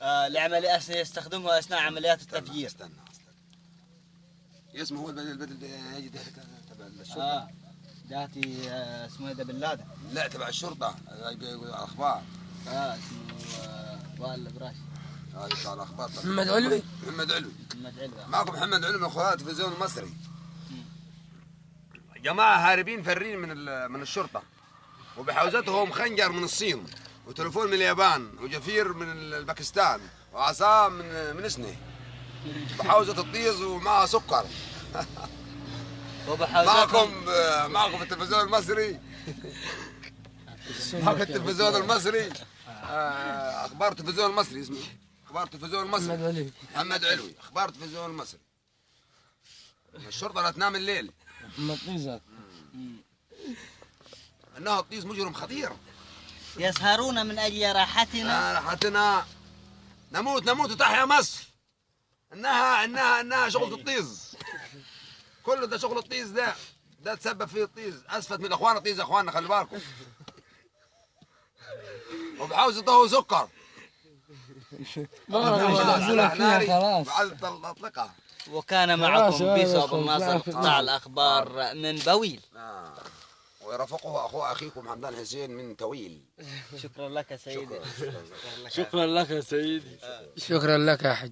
العملية يستخدمه أثناء عمليات التفجير. استنى اسمه هو البدل يجي تبع الشرطة. داتي اسمه إيه ده بن لادن؟ لا تبع الشرطة يقول الأخبار. اسمه وائل البراشي. هذا بتاع الأخبار. محمد علوي. محمد علوي. محمد علوي. معكم محمد علوي من أخوات التلفزيون المصري. جماعة هاربين فرين من الشرطة، وبحوزتهم خنجر من الصين، وتليفون من اليابان، وجفير من الباكستان، وعصا من اسنه. بحوزة الطيز ومعها سكر. معكم التلفزيون المصري. معكم التلفزيون المصري. اخبار التلفزيون المصري اسمه اخبار التلفزيون المصري. محمد علوي اخبار التلفزيون المصري. الشرطة لا تنام الليل. محمد طيزك. انه الطيز مجرم خطير. يسهرون من اجل راحتنا. راحتنا. نموت وتحيا مصر. انها شغل الطيز. كله ده شغل الطيز ده تسبب فيه الطيز. اسفت من اخوان الطيز يا اخواننا خلي بالكم. وبحوزته سكر. اطلقها. وكان معكم بيسو ابو الناصر قطاع الاخبار من بويل. ويرافقه اخيكم حمدان حسين من تويل. شكرا لك يا سيدي. شكرا لك يا سيدي. شكرا لك يا حج.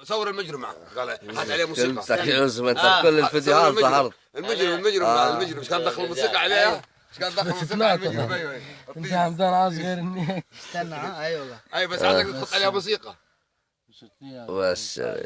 صور المجرم معه قال حط عليه موسيقى. كل الفيديوهات ظهرت. المجرم مش كان دخل موسيقى عليها؟ مش كان دخل موسيقى على المجرم؟ ايوه انت حمدان عايز غير اني استنى اي والله. اي بس عايزك تحط عليها موسيقى. والسلام.